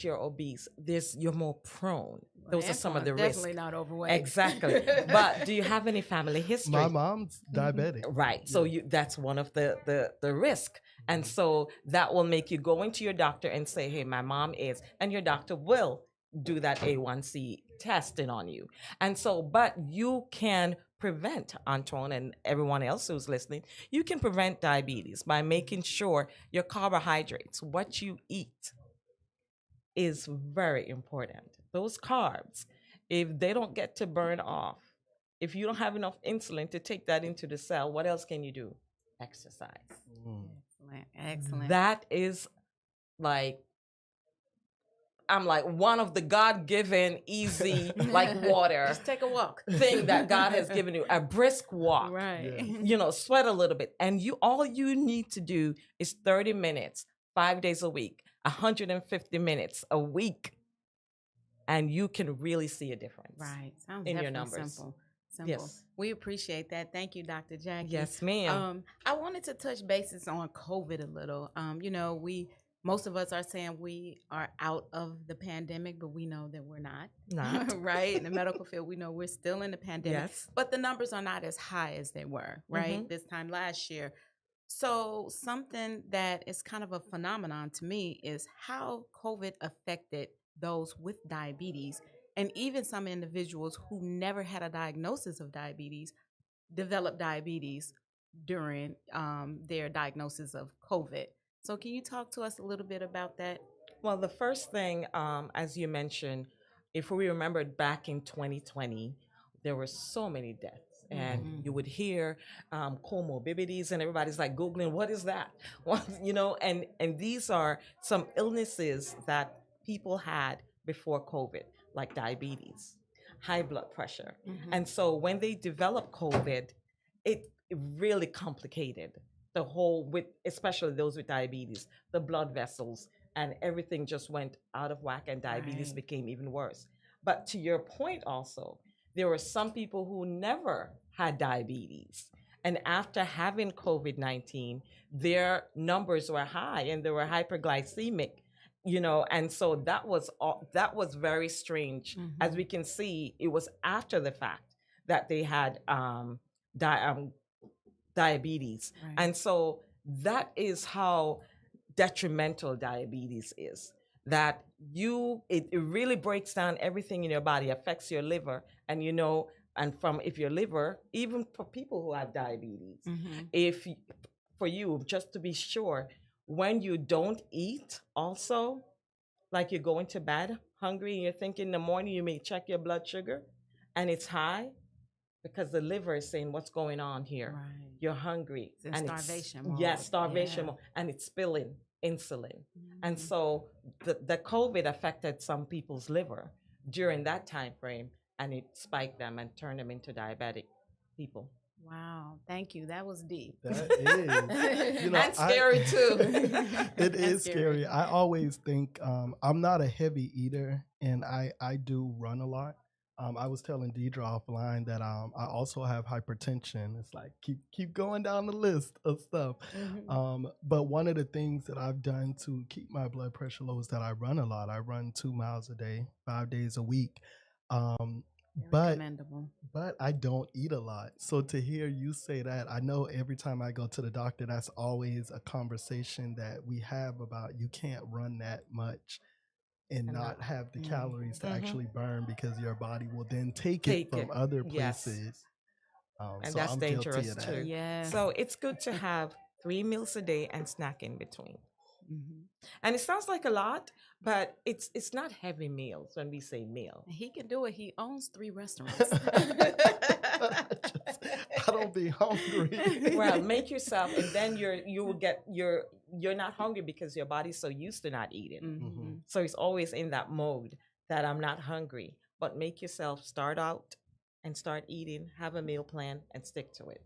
you're obese, you're more prone. Well, Those are some of the risks. definitely not overweight. Exactly. But do you have any family history? My mom's diabetic. Right. So that's one of the risk. And so that will make you go into your doctor and say, hey, my mom is, and your doctor will do that A1C testing on you. And so, but you can prevent, Antoine and everyone else who's listening, you can prevent diabetes by making sure your carbohydrates, what you eat, is very important. Those carbs, if they don't get to burn off, if you don't have enough insulin to take that into the cell, what else can you do? Exercise. Excellent. That is like, I'm like one of the God-given, easy, like water. Just take a walk. Thing that God has given you, a brisk walk. Right. Sweat a little bit. And all you need to do is 30 minutes, 5 days a week, 150 minutes a week. And you can really see a difference. Right. Sounds in your definitely numbers. Simple. Yes. We appreciate that. Thank you, Dr. Jackie. Yes, ma'am. I wanted to touch bases on COVID a little. Most of us are saying we are out of the pandemic, but we know that we're not. Right? In the medical field, we know we're still in the pandemic. Yes. But the numbers are not as high as they were, right? This time last year. So something that is kind of a phenomenon to me is how COVID affected those with diabetes, and even some individuals who never had a diagnosis of diabetes developed diabetes during their diagnosis of COVID. So can you talk to us a little bit about that? Well, the first thing, as you mentioned, if we remembered back in 2020, there were so many deaths. And you would hear comorbidities, and everybody's like Googling, what is that? And these are some illnesses that people had before COVID, like diabetes, high blood pressure. And so when they developed COVID, it really complicated the whole, especially those with diabetes, the blood vessels, and everything just went out of whack, and diabetes became even worse. But to your point also, there were some people who never had diabetes. And after having COVID-19, their numbers were high and they were hyperglycemic, and so that was very strange. As we can see, it was after the fact that they had diabetes. Right. And so that is how detrimental diabetes is. That it really breaks down everything in your body, affects your liver, and if your liver, even for people who have diabetes, for you, just to be sure, when you don't eat also, like you're going to bed hungry and you're thinking in the morning, you may check your blood sugar and it's high, because the liver is saying, what's going on here? Right. You're hungry. It's in starvation mode. Yes, starvation mode. And it's spilling insulin. And so the COVID affected some people's liver during that time frame, and it spiked them and turned them into diabetic people. Wow, thank you. That was deep. That is. And scary too. It is scary. I always think I'm not a heavy eater, and I do run a lot. I was telling Deidre offline that I also have hypertension. It's like keep going down the list of stuff. But one of the things that I've done to keep my blood pressure low is that I run a lot. I run 2 miles a day, 5 days a week. But I don't eat a lot. So to hear you say that, I know every time I go to the doctor, that's always a conversation that we have about you can't run that much and not have the calories to actually burn, because your body will then take it from other places. And so that's I'm dangerous too. Yeah. So it's good to have 3 meals a day and snack in between. And it sounds like a lot, but it's not heavy meals when we say meal. He can do it. He owns 3 restaurants. I don't be hungry. Well, make yourself, and then you're not hungry because your body's so used to not eating. So it's always in that mode that I'm not hungry. But make yourself start out and start eating, have a meal plan, and stick to it.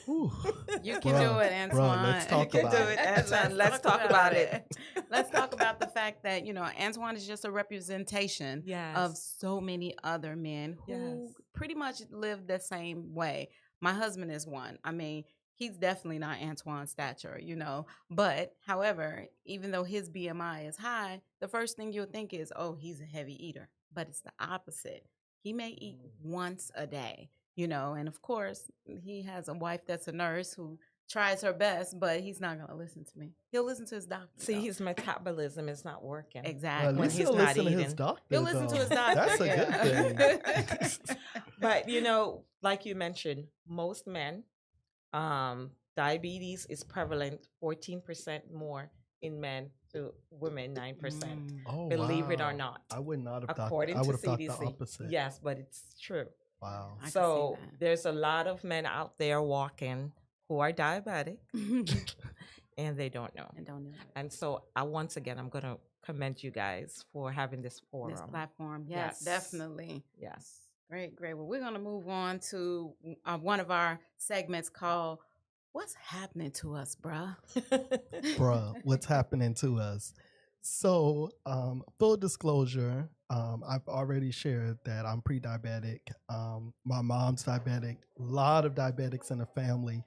You can do it, Antoine. Let's talk about it. Let's talk about it. Let's talk about the fact that, Antoine is just a representation of so many other men who pretty much live the same way. My husband is one. I mean, he's definitely not Antoine's stature, But however, even though his BMI is high, the first thing you'll think is, oh, he's a heavy eater. But it's the opposite. He may eat once a day, and of course, he has a wife that's a nurse who tries her best, but he's not going to listen to me. He'll listen to his doctor. See, his metabolism is not working. Exactly. Well, at when least he's he'll not listen to eating. his doctor. He'll listen to his doctor. That's a good thing. But like you mentioned, most men, diabetes is prevalent 14% more in men to women, 9%. Oh, Believe it wow. or not. I would not have thought. According I to would have thought the CDC. opposite. Yes, but it's true. Wow. I can see So that. there's a lot of men out there walking who are diabetic and they don't know. And don't know it. And so once again, I'm going to commend you guys for having this forum. This platform. Yes, Yes. definitely. Yes. Great, great. Well, we're going to move on to one of our segments called What's Happening to Us, Bruh? Bruh, what's happening to us? So, full disclosure, I've already shared that I'm pre-diabetic. My mom's diabetic. A lot of diabetics in the family.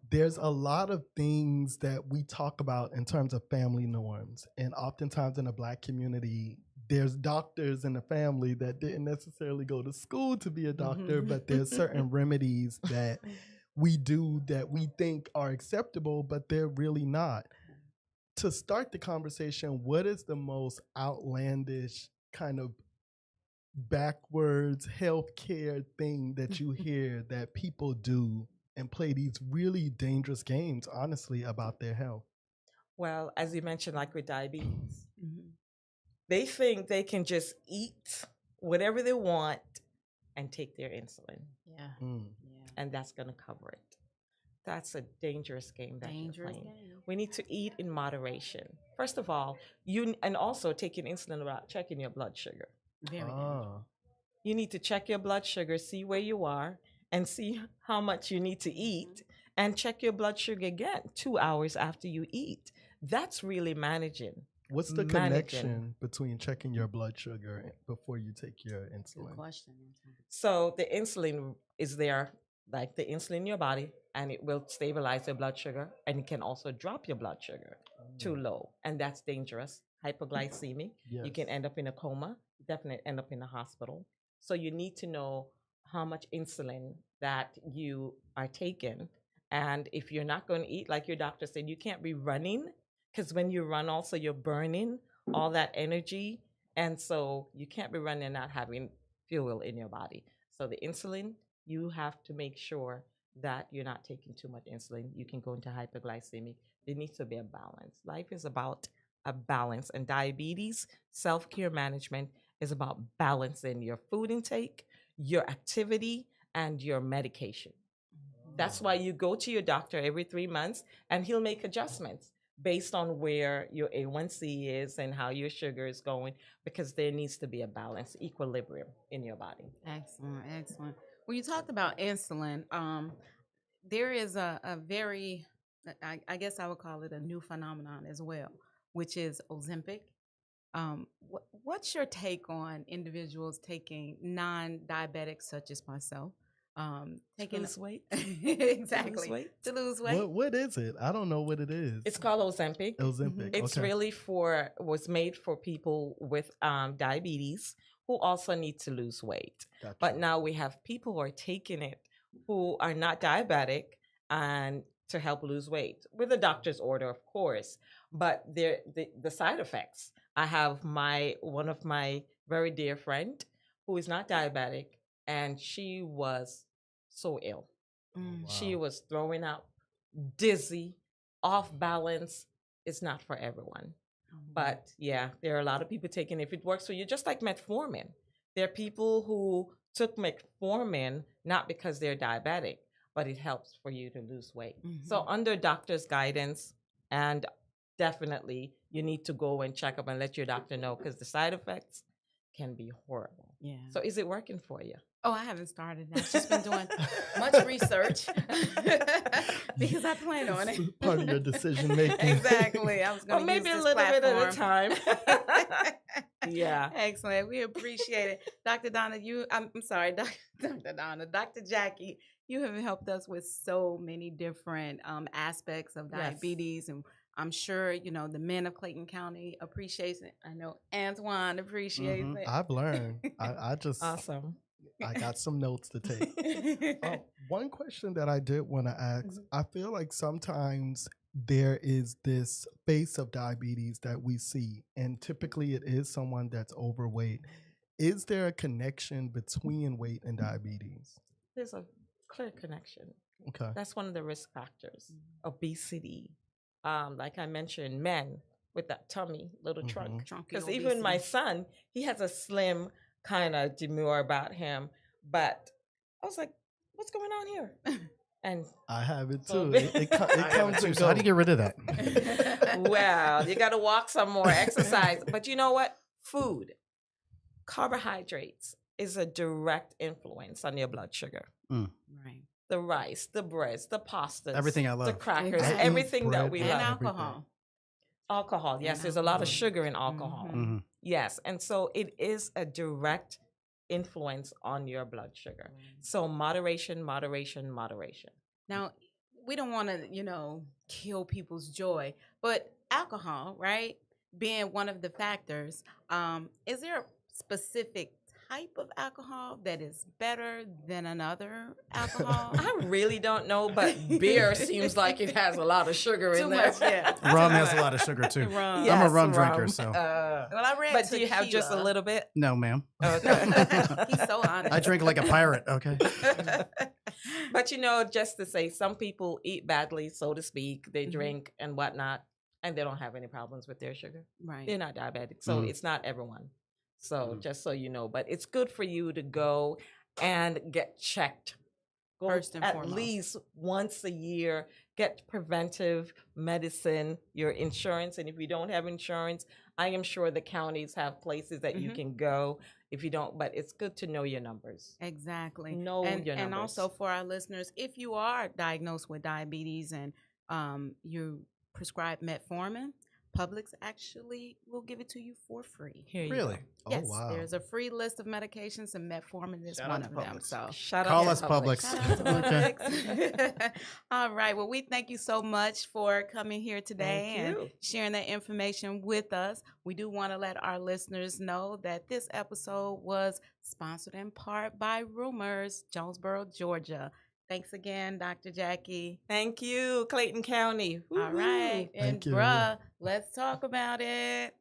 There's a lot of things that we talk about in terms of family norms. And oftentimes in the Black community, there's doctors in the family that didn't necessarily go to school to be a doctor, but there's certain remedies that we do that we think are acceptable, but they're really not. To start the conversation, what is the most outlandish kind of backwards healthcare thing that you hear that people do and play these really dangerous games, honestly, about their health? Well, as you mentioned, like with diabetes, Mhm. they think they can just eat whatever they want and take their insulin, Yeah. Mm. Yeah. and that's going to cover it. That's a dangerous game that you're Dangerous playing. game. We need to eat in moderation. First of all, and also taking insulin without checking your blood sugar. Very dangerous. Ah. You need to check your blood sugar, see where you are, and see how much you need to eat, and check your blood sugar again 2 hours after you eat. That's really managing. What's the connection between checking your blood sugar before you take your Good insulin? question. So the insulin is there, like the insulin in your body, and it will stabilize your blood sugar, and it can also drop your blood sugar too low, and that's dangerous. Hypoglycemic. Yes. You can end up in a coma, definitely end up in the hospital. So you need to know how much insulin that you are taking. And if you're not going to eat, like your doctor said, you can't be running, because when you run also you're burning all that energy. And so you can't be running and not having fuel in your body. So the insulin, you have to make sure that you're not taking too much insulin. You can go into hypoglycemic. There needs to be a balance. Life is about a balance, and diabetes self-care management is about balancing your food intake, your activity, and your medication. That's why you go to your doctor every 3 months, and he'll make adjustments based on where your A1C is and how your sugar is going, because there needs to be a balance, equilibrium in your body. Excellent, excellent. When you talked about insulin, there is a very, I guess I would call it a new phenomenon as well, which is Ozempic. What's your take on individuals taking non-diabetics such as myself? To lose weight? Exactly. To lose weight? To lose weight. What is it? I don't know what it is. It's called Ozempic. Ozempic. It's Okay. really was made for people with diabetes who also need to lose weight. Gotcha. But now we have people who are taking it who are not diabetic and to help lose weight with a doctor's order, of course. But the side effects. I have one of my very dear friend who is not diabetic, and she was so ill. Mm. Wow. She was throwing up, dizzy, off balance. It's not for everyone. But yeah, there are a lot of people taking it. If it works for you, just like metformin. There are people who took metformin not because they're diabetic, but it helps for you to lose weight. So under doctor's guidance, and definitely you need to go and check up and let your doctor know, because the side effects can be horrible. Yeah. So is it working for you? Oh, I haven't started. I've just been doing much research because I plan on it. It's part of your decision making. Exactly. I was going to use maybe a this little bit at a platform. time. Yeah. Excellent. We appreciate it. Dr. Donna, I'm sorry, Dr. Donna, Dr. Jackie, You have helped us with so many different aspects of Yes. diabetes, and I'm sure the men of Clayton County appreciates it. I know Antoine appreciates it. I've learned. I just Awesome. I got some notes to take. One question that I did want to ask, I feel like sometimes there is this face of diabetes that we see, and typically it is someone that's overweight. Is there a connection between weight and diabetes? There's a clear connection. Okay. That's one of the risk factors. Obesity. Like I mentioned, men with that tummy, little trunk. Because even my son, he has a slim kind of demure about him. But I was like, what's going on here? And I have it So too. big. It comes and So how do you get rid of that? well, you got to walk some more, exercise. But you know what? Food, carbohydrates is a direct influence on your blood sugar. Right. The rice, the breads, the pastas, Everything I love. the crackers, Exactly. everything that bread we And love. alcohol. Alcohol, yes, And there's a lot of alcohol. sugar in alcohol. Mm-hmm. Yes, and so it is a direct influence on your blood sugar. So moderation, moderation, moderation. Now, we don't want to, kill people's joy, but alcohol, right, being one of the factors, is there a specific type of alcohol that is better than another alcohol? I really don't know, but beer seems like it has a lot of sugar in Too there. much, yeah. Rum has a lot of sugar too. Rum. I'm a Yes, rum drinker, so Well, I read but do you have just a tequila. little bit? no, ma'am. Okay. He's so honest. I drink like a pirate. Okay. But just to say, some people eat badly, so to speak. They drink and whatnot, and they don't have any problems with their sugar. Right. They're not diabetic, so it's not everyone. So just so you know, but it's good for you to go and get checked. Go First and at foremost. least once a year. Get preventive medicine, your insurance, and if you don't have insurance, I am sure the counties have places that you can go. If you don't, but it's good to know your numbers. Exactly. Know your And numbers. also for our listeners, if you are diagnosed with diabetes and you prescribe metformin, Publix actually will give it to you for free. Here you Really? go. Oh, Yes, wow. there's a free list of medications, and metformin is Shout one out of to them. Publix. So Shout Call out us to Publix. shout out to Okay. Publix. All right. Well, we thank you so much for coming here today Thank and you. sharing that information with us. We do want to let our listeners know that this episode was sponsored in part by Rumors, Jonesboro, Georgia. Thanks again, Dr. Jackie. Thank you, Clayton County. All right. And Thank you. bruh, let's talk about it.